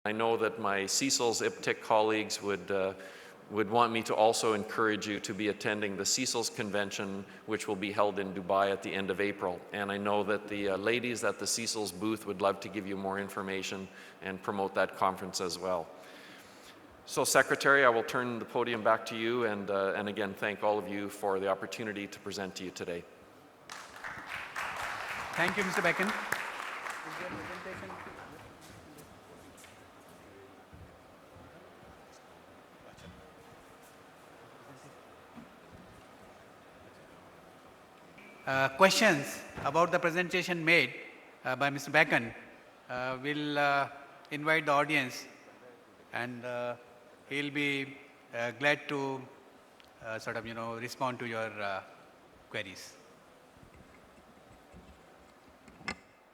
I know that my CSIL's IPTIC colleagues would want me to also encourage you to be attending the CSIL's convention, which will be held in Dubai at the end of April. And I know that the ladies at the CSIL's booth would love to give you more information and promote that conference as well. So Secretary, I will turn the podium back to you and again thank all of you for the opportunity to present to you today. Thank you, Mr. Becken. Questions about the presentation made by Mr. Becken. We'll invite the audience and he'll be glad to respond to your queries.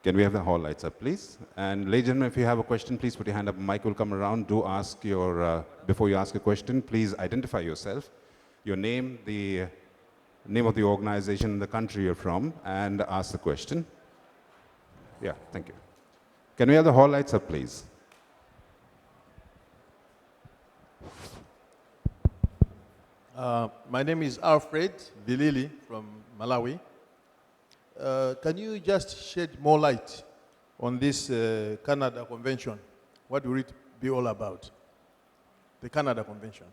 Can we have the hall lights up, please? And ladies and gentlemen, if you have a question, please put your hand up. Mike will come around. Do ask your, before you ask a question, please identify yourself, your name, the name of the organization, the country you're from, and ask the question. Yeah, thank you. Can we have the hall lights up, please? My name is Alfred Bilili from Malawi. Can you just shed more light on this Canada Convention? What will it be all about? The Canada Convention.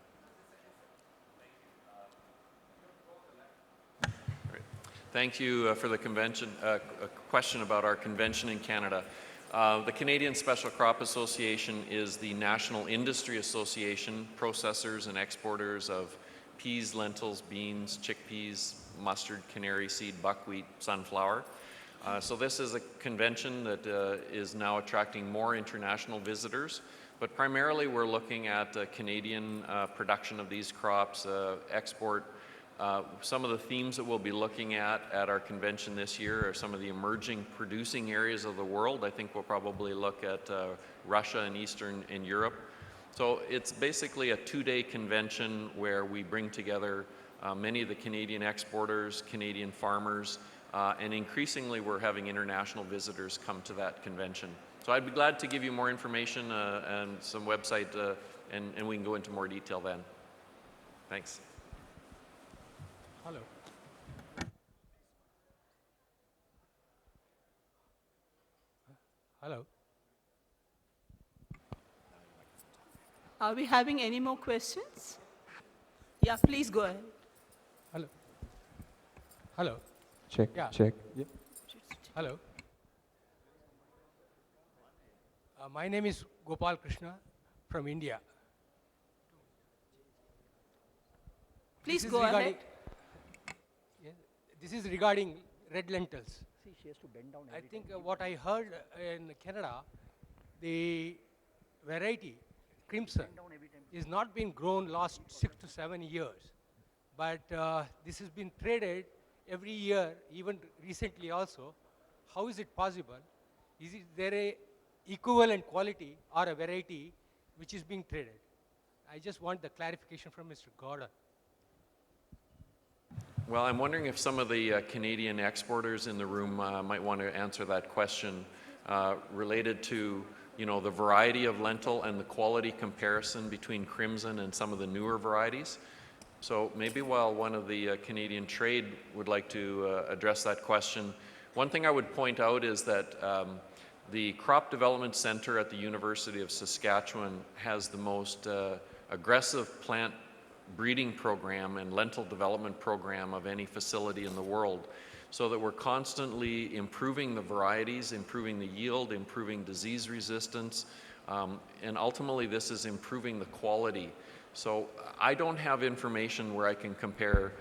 Thank you for the convention, a question about our convention in Canada. The Canadian Special Crop Association is the national industry association, processors and exporters of peas, lentils, beans, chickpeas, mustard, canary seed, buckwheat, sunflower. So this is a convention that is now attracting more international visitors, but primarily we're looking at Canadian production of these crops, export. Some of the themes that we'll be looking at our convention this year are some of the emerging producing areas of the world. I think we'll probably look at Russia and Eastern and Europe. So it's basically a two-day convention where we bring together many of the Canadian exporters, Canadian farmers, and increasingly we're having international visitors come to that convention. So I'd be glad to give you more information and some website, and we can go into more detail then. Thanks. Hello. Hello. Are we having any more questions? Yeah, please go ahead. Hello. Hello. Check, Yeah. check. Yeah. Hello. My name is Gopal Krishna from India. Please This is go regarding- ahead. This is regarding red lentils. See, she has to bend down. I think what I heard in Canada, the variety crimson is not been grown last 6 to 7 years, but this has been traded every year, even recently also. How is it possible? Is there a equivalent quality or a variety which is being traded? I just want the clarification from Mr. Gordon. Well, I'm wondering if some of the Canadian exporters in the room might want to answer that question related to, you know, the variety of lentil and the quality comparison between crimson and some of the newer varieties. So maybe while one of the Canadian trade would like to address that question, one thing I would point out is that the Crop Development Center at the University of Saskatchewan has the most aggressive plant breeding program and lentil development program of any facility in the world, so that we're constantly improving the varieties, improving the yield, improving disease resistance, and ultimately this is improving the quality. So I don't have information where I can compare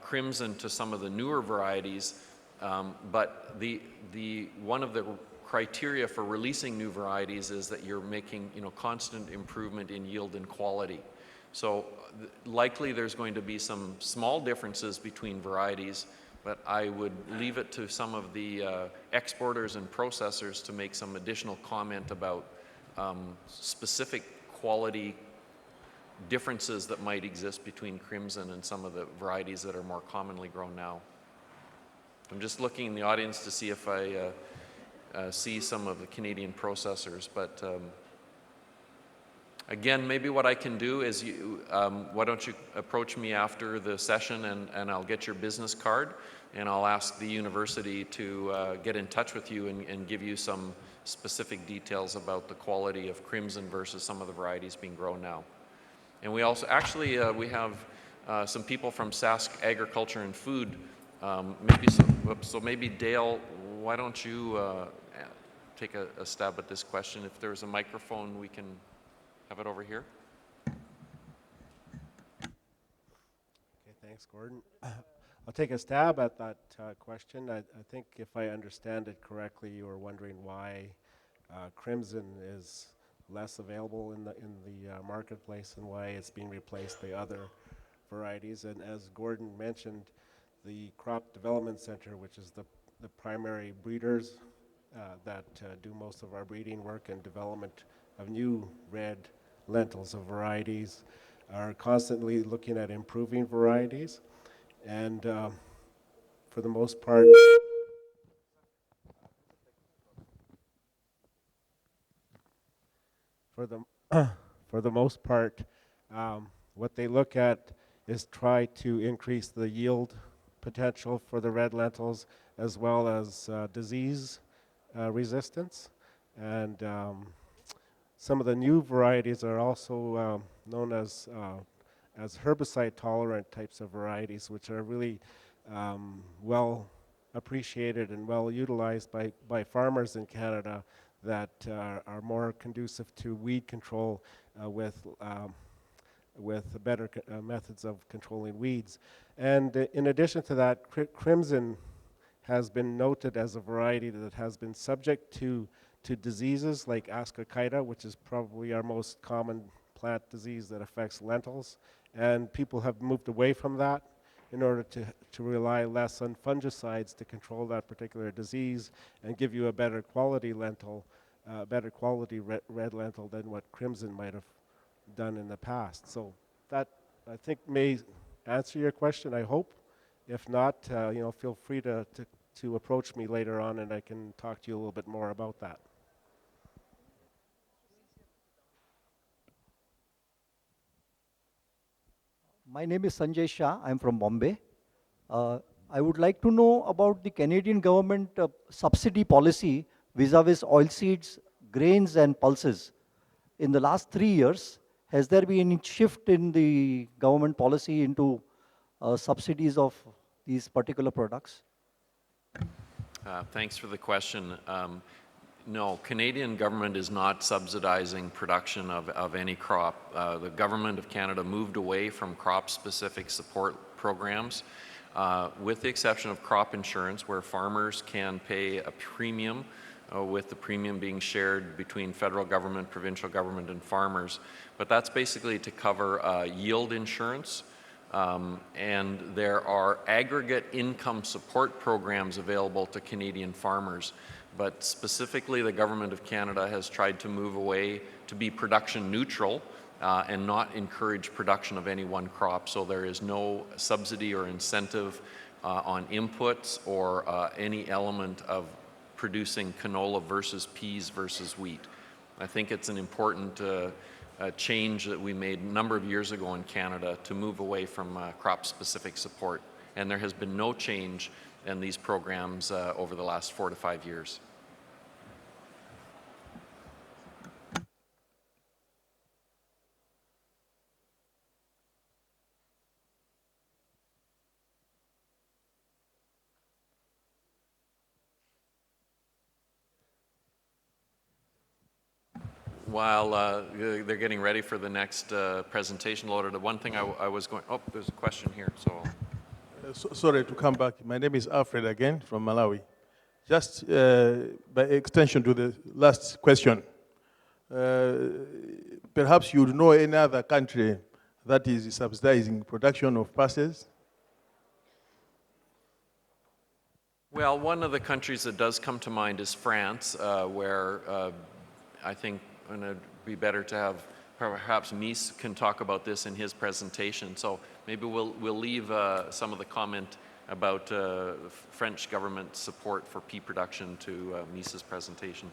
crimson to some of the newer varieties, but one of the criteria for releasing new varieties is that you're making, you know, constant improvement in yield and quality. So likely there's going to be some small differences between varieties, but I would leave it to some of the exporters and processors to make some additional comment about specific quality differences that might exist between crimson and some of the varieties that are more commonly grown now. I'm just looking in the audience to see if I see some of the Canadian processors, but Again, maybe what I can do is, why don't you approach me after the session and I'll get your business card and I'll ask the university to get in touch with you and give you some specific details about the quality of crimson versus some of the varieties being grown now. And we also, actually, we have some people from Sask Agriculture and Food. So maybe Dale, why don't you take a stab at this question? If there's a microphone, we can have it over here. Okay, thanks, Gordon. I'll take a stab at that question. I think if I understand it correctly, you were wondering why crimson is less available in the marketplace and why it's being replaced by other varieties. And as Gordon mentioned, the Crop Development Center, which is the primary breeders that do most of our breeding work and development of new red lentils of varieties, are constantly looking at improving varieties. And for the most part, what they look at is try to increase the yield potential for the red lentils as well as disease resistance. And some of the new varieties are also known as herbicide-tolerant types of varieties, which are really well appreciated and well utilized by farmers in Canada that are more conducive to weed control with better methods of controlling weeds. And in addition to that, crimson has been noted as a variety that has been subject to diseases like Ascochyta, which is probably our most common plant disease that affects lentils. And people have moved away from that in order to rely less on fungicides to control that particular disease and give you a better quality lentil, better quality red lentil than what crimson might have done in the past. So that, I think, may answer your question, I hope. If not, feel free to approach me later on and I can talk to you a little bit more about that. My name is Sanjay Shah. I'm from Bombay. I would like to know about the Canadian government subsidy policy vis-a-vis oilseeds, grains, and pulses. In the last 3 years, has there been any shift in the government policy into subsidies of these particular products? Thanks for the question. No, Canadian government is not subsidizing production of any crop. The government of Canada moved away from crop-specific support programs, with the exception of crop insurance, where farmers can pay a premium, with the premium being shared between federal government, provincial government, and farmers. But that's basically to cover yield insurance. And there are aggregate income support programs available to Canadian farmers. But specifically, the Government of Canada has tried to move away to be production neutral and not encourage production of any one crop. So there is no subsidy or incentive on inputs or any element of producing canola versus peas versus wheat. I think it's an important change that we made a number of years ago in Canada to move away from crop-specific support. And there has been no change in these programs over the last 4 to 5 years. While they're getting ready for the next presentation, Loader, the one thing I was going, oh, there's a question here, so. Sorry to come back. My name is Alfred again from Malawi. Just by extension to the last question, perhaps you would know any other country that is subsidizing production of pulses? Well, one of the countries that does come to mind is France, where I think it'd be better to have perhaps Mies can talk about this in his presentation. So maybe we'll leave some of the comment about French government support for pea production to Mies's presentation.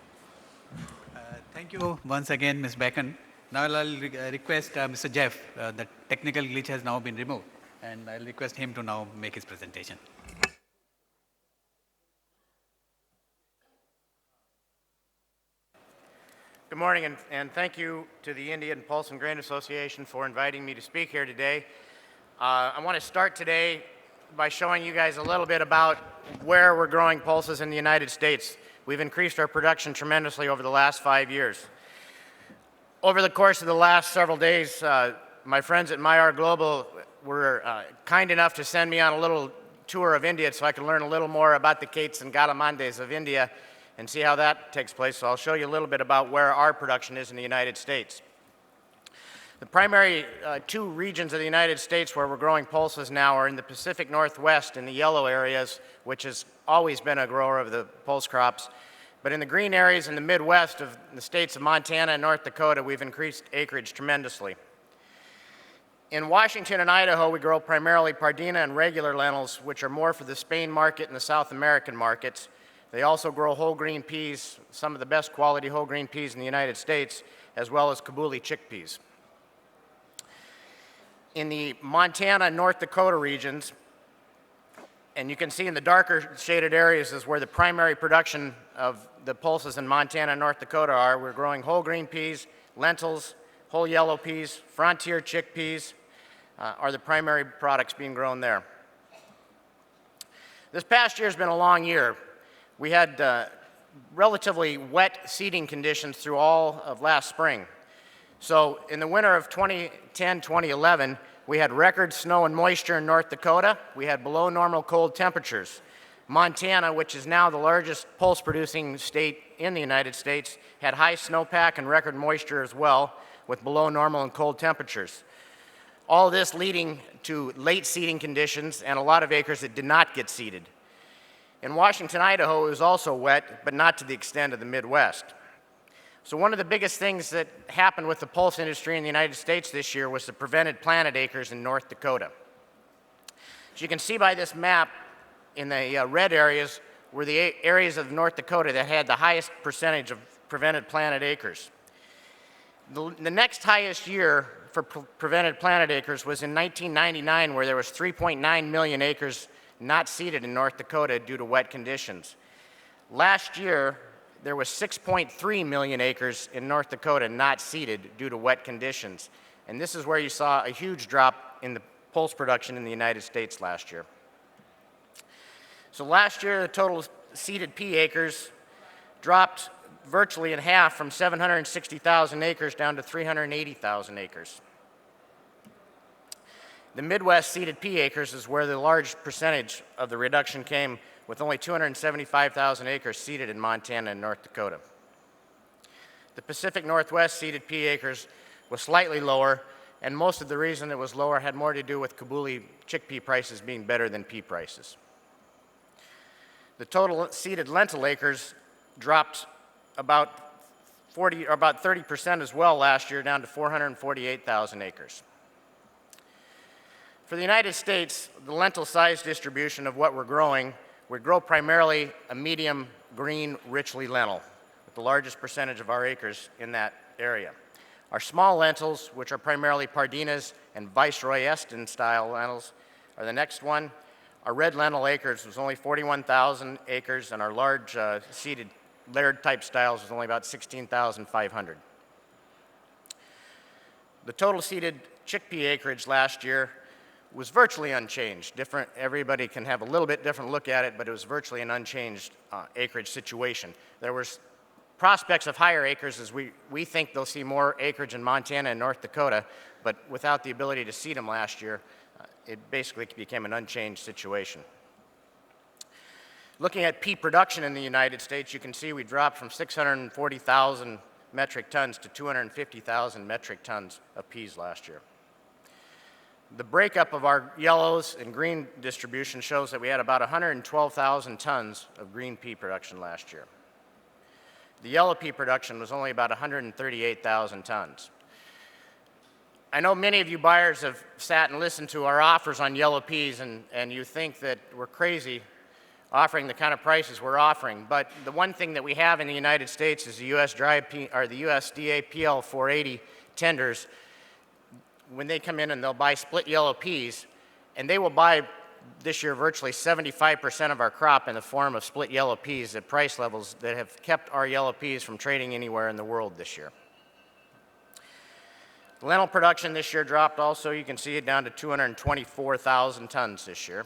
Thank you once again, Ms. Bacon. Now I'll request Mr. Jeff, the technical glitch has now been removed, and I'll request him to now make his presentation. Good morning, and thank you to the Indian Pulse and Grain Association for inviting me to speak here today. I want to start today by showing you guys a little bit about where we're growing pulses in the United States. We've increased our production tremendously over the last 5 years. Over the course of the last several days, my friends at Myar Global were kind enough to send me on a little tour of India so I could learn a little more about the Kates and Galamandes of India and see how that takes place. So I'll show you a little bit about where our production is in the United States. The primary two regions of the United States where we're growing pulses now are in the Pacific Northwest in the yellow areas, which has always been a grower of the pulse crops. But in the green areas in the Midwest of the states of Montana and North Dakota, we've increased acreage tremendously. In Washington and Idaho, we grow primarily Pardina and regular lentils, which are more for the Spain market and the South American markets. They also grow whole green peas, some of the best quality whole green peas in the United States, as well as Kabuli chickpeas. In the Montana and North Dakota regions, and you can see in the darker shaded areas is where the primary production of the pulses in Montana and North Dakota are. We're growing whole green peas, lentils, whole yellow peas, frontier chickpeas are the primary products being grown there. This past year has been a long year. We had relatively wet seeding conditions through all of last spring. So in the winter of 2010-2011, we had record snow and moisture in North Dakota. We had below normal cold temperatures. Montana, which is now the largest pulse producing state in the United States, had high snowpack and record moisture as well, with below normal and cold temperatures. All this leading to late seeding conditions and a lot of acres that did not get seeded. In Washington, Idaho, it was also wet, but not to the extent of the Midwest. So one of the biggest things that happened with the pulse industry in the United States this year was the prevented planted acres in North Dakota. As you can see by this map, in the red areas were the areas of North Dakota that had the highest percentage of prevented planted acres. The next highest year for prevented planted acres was in 1999, where there was 3.9 million acres not seeded in North Dakota due to wet conditions. Last year, there was 6.3 million acres in North Dakota not seeded due to wet conditions. And this is where you saw a huge drop in the pulse production in the United States last year. So last year, the total seeded pea acres dropped virtually in half from 760,000 acres down to 380,000 acres. The Midwest seeded pea acres is where the large percentage of the reduction came, with only 275,000 acres seeded in Montana and North Dakota. The Pacific Northwest seeded pea acres was slightly lower, and most of the reason it was lower had more to do with Kabuli chickpea prices being better than pea prices. The total seeded lentil acres dropped about 30% as well last year, down to 448,000 acres. For the United States, the lentil size distribution of what we're growing, we grow primarily a medium green richly lentil, with the largest percentage of our acres in that area. Our small lentils, which are primarily Pardinas and Viceroy Eston style lentils, are the next one. Our red lentil acres was only 41,000 acres, and our large seeded layered type styles was only about 16,500. The total seeded chickpea acreage last year was virtually unchanged. Everybody can have a little bit different look at it, but it was virtually an unchanged acreage situation. There was prospects of higher acres, as we think they'll see more acreage in Montana and North Dakota, but without the ability to seed them last year, it basically became an unchanged situation. Looking at pea production in the United States, you can see we dropped from 640,000 metric tons to 250,000 metric tons of peas last year. The breakup of our yellows and green distribution shows that we had about 112,000 tons of green pea production last year. The yellow pea production was only about 138,000 tons. I know many of you buyers have sat and listened to our offers on yellow peas, and you think that we're crazy offering the kind of prices we're offering. But the one thing that we have in the United States is the USDA PL 480 tenders, when they come in and they'll buy split yellow peas, and they will buy this year virtually 75% of our crop in the form of split yellow peas at price levels that have kept our yellow peas from trading anywhere in the world this year. Lentil production this year dropped also. You can see it down to 224,000 tons this year.